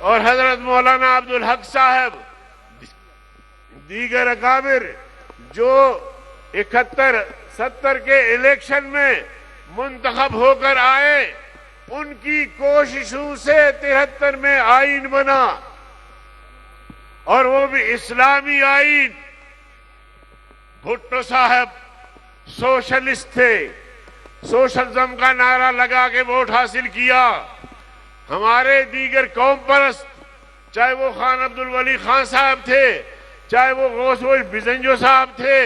और हजरत मौलाना अब्दुल हक साहब, दीगर अकाबिर जो 71-70 के इलेक्शन में मुंतखब होकर आए, उनकी कोशिशों से 73 में आईन बना, और वो भी इस्लामी आईन। भुट्टो साहब सोशलिस्ट थे, सोशलिज्म का नारा लगा के वोट हासिल किया। हमारे दीगर कौम परस्त, चाहे वो खान अब्दुल वली खान साहब थे, चाहे वो गौसोई बिजंजो साहब थे,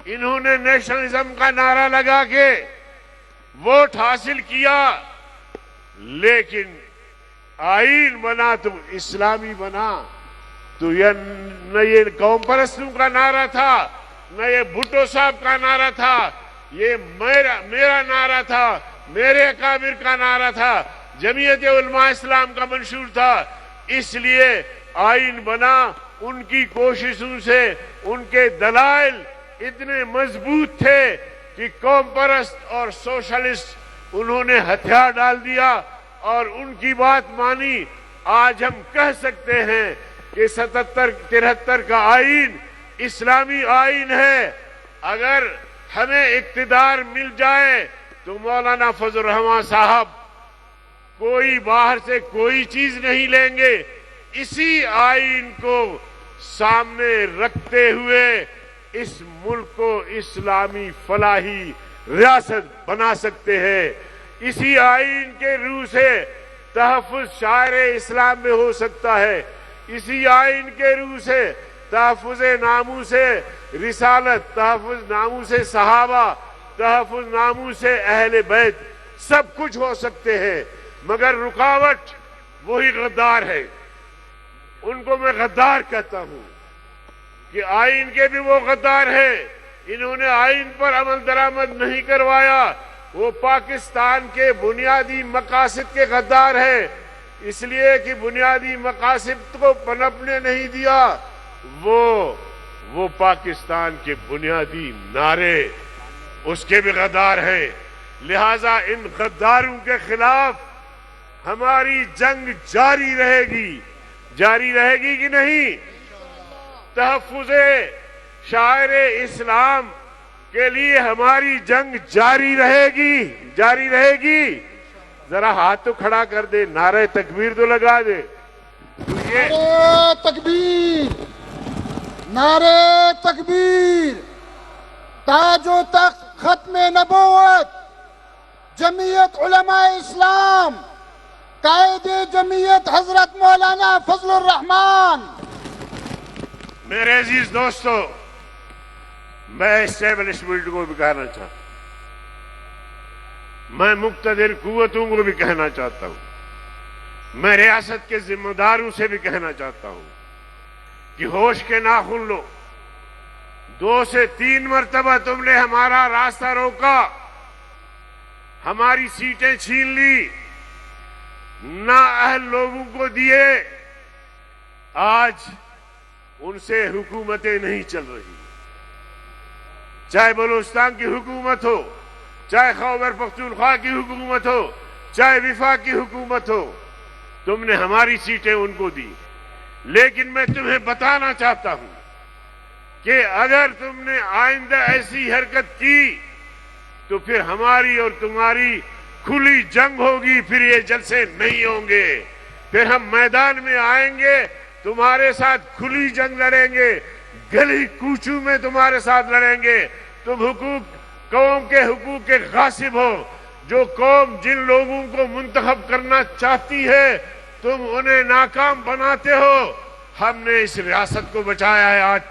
इन्होंने नेशनलिज्म का नारा लगा के वोट हासिल किया, लेकिन आईन बना तो इस्लामी बना। तो यह न ये कौम परस्तों का नारा था, न ये भुट्टो साहब का नारा था, ये मेरा नारा था, मेरे अकाबिर का नारा था, जमीयत उलमा इस्लाम का मंशूर था। इसलिए आईन बना। उनकी कोशिशों से उनके दलाइल इतने मजबूत थे कि कौम परस्त और सोशलिस्ट उन्होंने हथियार डाल दिया और उनकी बात मानी। आज हम कह सकते हैं कि 77-73 का आईन इस्लामी आईन है। अगर हमें इक्तिदार मिल जाए तो मौलाना फजल रहमान साहब कोई बाहर से कोई चीज नहीं लेंगे, इसी आईन को सामने रखते हुए इस मुल्क को इस्लामी फलाही रियासत बना सकते हैं। इसी आईन के रूह से तहफ़्फ़ुज़ शायर इस्लाम में हो सकता है। इसी आईन के रूह से तहफ़्फ़ुज़ नामूस रिसालत, तहफ़्फ़ुज़ नामूस सहाबा, तहफ़्फ़ुज़ नामूस अहले बैत, सब कुछ हो सकते हैं। मगर रुकावट वही गद्दार है। उनको मैं गद्दार कहता हूं कि आईन के भी वो गद्दार है। इन्होंने आईन पर अमल दरामद नहीं करवाया। वो पाकिस्तान के बुनियादी मकासद के गद्दार है, इसलिए कि बुनियादी मकासद को पनपने नहीं दिया। वो पाकिस्तान के बुनियादी नारे उसके भी गद्दार है। लिहाजा इन गद्दारों के खिलाफ हमारी जंग जारी रहेगी। जारी रहेगी कि नहीं? तहफ़्फ़ुज़े शायर इस्लाम के लिए हमारी जंग जारी रहेगी। जारी रहेगी। जरा हाथ तो खड़ा कर दे, नारे तकबीर तो लगा दे। तो ये नारे तकबीर, नारे तकबीर, ताजो तख्त खत्म नबूवत, जमीयत उलमा इस्लाम, कायदे जमीयत हजरत मौलाना फजलुर रहमान। मेरे अजीज दोस्तों, मैं एस्टेब्लिशमेंट को भी कहना चाहता हूं, मैं मुक्तदिर कुव्वतों को भी कहना चाहता हूं, मैं रियासत के जिम्मेदारों से भी कहना चाहता हूं कि होश के नाखून लो। 2 से 3 मरतबा तुमने हमारा रास्ता रोका, हमारी सीटें छीन ली, नाअहल लोगों को दिए। आज उनसे हुकूमतें नहीं चल रही, चाहे बलूचिस्तान की हुकूमत हो, चाहे खैबर पख्तूनख्वा की हुकूमत हो, चाहे विफाक की हुकूमत हो। तुमने हमारी सीटें उनको दी। लेकिन मैं तुम्हें बताना चाहता हूं कि अगर तुमने आइंदा ऐसी हरकत की तो फिर हमारी और तुम्हारी खुली जंग होगी। फिर ये जलसे नहीं होंगे। फिर हम मैदान में आएंगे, तुम्हारे साथ खुली जंग लड़ेंगे, गली कूचू में तुम्हारे साथ लड़ेंगे। तुम कौम के हुकूक के गासिब हो। जो कौम जिन लोगों को मुंतखब करना चाहती है, तुम उन्हें नाकाम बनाते हो। हमने इस रियासत को बचाया है आज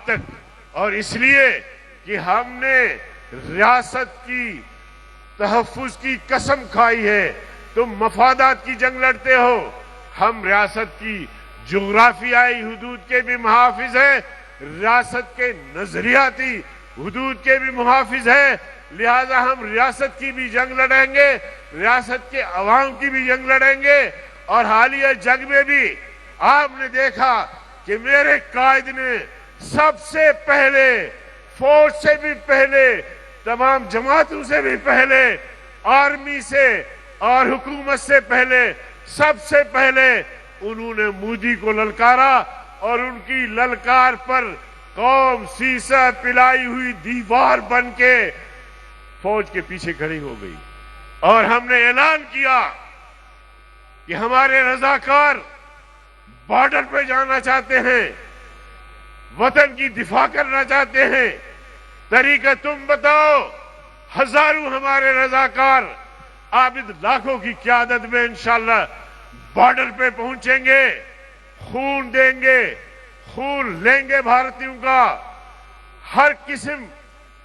तक, और इसलिए कि हमने रियासत की तहफ़्फ़ुज़ की कसम खाई है। तुम मफादात की जंग लड़ते हो, हम रियासत की जोग्राफियाई हुदूद के भी मुहाफिज है, रियासत के नजरियाती हुदूद के भी मुहाफिज है। लिहाजा हम रियासत की भी जंग लड़ेंगे, रियासत के अवाम की भी जंग लड़ेंगे। और हालिया जंग में भी आपने देखा कि मेरे कायद ने सबसे पहले, फौज से भी पहले, तमाम जमातों से भी पहले, आर्मी से और हुकूमत से पहले सबसे पहले उन्होंने मोदी को ललकारा और उनकी ललकार पर कौम सीसा पिलाई हुई दीवार बनके फौज के पीछे खड़ी हो गई। और हमने ऐलान किया कि हमारे रजाकार बॉर्डर पे जाना चाहते हैं, वतन की दिफा करना चाहते हैं। तरीका तुम बताओ। हजारों हमारे रजाकार आबिद लाखों की क़यादत में इंशाअल्लाह बॉर्डर पे पहुंचेंगे, खून देंगे, खून लेंगे भारतीयों का। हर किस्म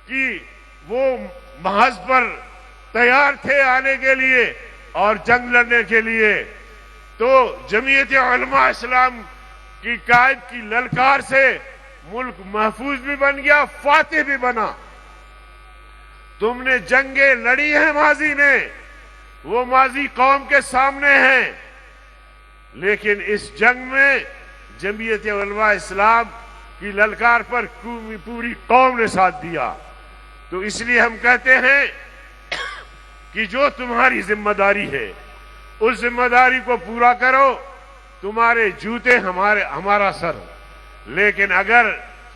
की वो महाज पर तैयार थे आने के लिए और जंग लड़ने के लिए। तो जमीयत उलमा इस्लाम की कायद की ललकार से मुल्क महफूज भी बन गया, फातिह भी बना। तुमने जंगें लड़ी हैं माजी ने, वो माजी कौम के सामने है, लेकिन इस जंग में जमीयत उलमा इस्लाम की ललकार पर पूरी कौम ने साथ दिया। तो इसलिए हम कहते हैं कि जो तुम्हारी जिम्मेदारी है उस जिम्मेदारी को पूरा करो। तुम्हारे जूते हमारा सर। लेकिन अगर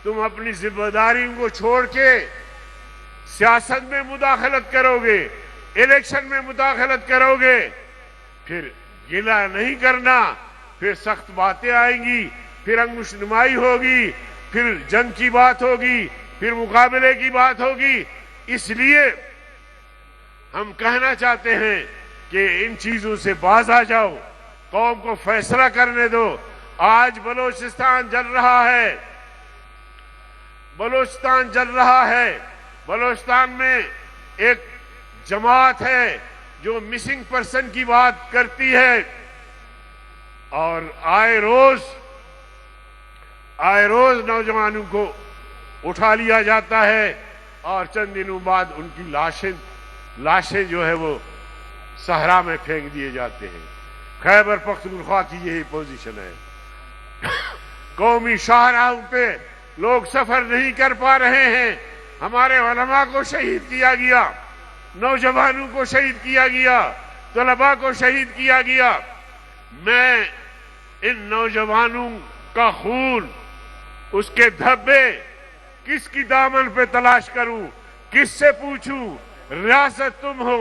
तुम अपनी जिम्मेदारियों को छोड़ के सियासत में मुदाखलत करोगे, इलेक्शन में मुदाखलत करोगे, फिर गिला नहीं करना, फिर सख्त बातें आएंगी, फिर अंगुशनुमाई होगी, फिर जंग की बात होगी, फिर मुकाबले की बात होगी। इसलिए हम कहना चाहते हैं कि इन चीजों से बाज आ जाओ, कौम को फैसला करने दो। आज बलोचिस्तान जल रहा है, बलोचिस्तान जल रहा है। बलोचिस्तान में एक जमात है जो मिसिंग पर्सन की बात करती है और आए रोज नौजवानों को उठा लिया जाता है और चंद दिनों बाद उनकी लाशें जो है वो सहरा में फेंक दिए जाते हैं। खैबर पख्तूनख्वा की यही पोजीशन है। कौमी शाहराहों पे लोग सफर नहीं कर पा रहे हैं। हमारे उलमा को शहीद किया गया, नौजवानों को शहीद किया गया, तलबा को शहीद किया गया। मैं इन नौजवानों का खून, उसके धब्बे किसकी दामन पे तलाश करूं, किससे पूछूं? रियासत तुम हो,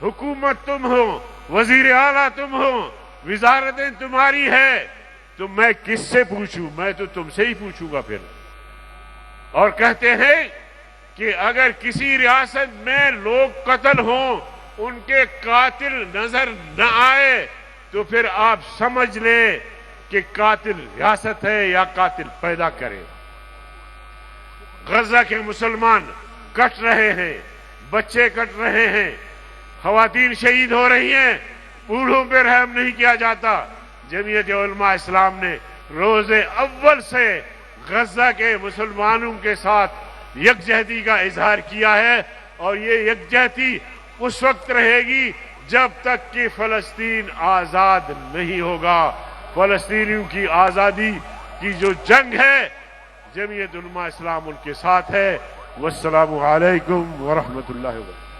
हुकूमत तुम हो, वजीर आला तुम हो, विजारतें तुम्हारी है, तो मैं किससे पूछूं? मैं तो तुमसे ही पूछूंगा फिर। और कहते हैं कि अगर किसी रियासत में लोग कत्ल हों, उनके कातिल नजर न आए, तो फिर आप समझ लें कि कातिल रियासत है या कातिल पैदा करे। गजा के मुसलमान कट रहे हैं, बच्चे कट रहे हैं, खवातीन शहीद हो रही हैं, बूढ़ों पे रहम नहीं किया जाता। जमीयत उलमा इस्लाम ने रोजे अव्वल से गजा के मुसलमानों के साथ यकजहती का इजहार किया है और ये यकजहती उस वक्त रहेगी जब तक कि फलस्तीन आजाद नहीं होगा। फलस्तीनियों की आजादी की जो जंग है, जमीयत उलमा इस्लाम उनके साथ है। वस्सलामु अलैकुम व रहमतुल्लाहि व बरकातहू।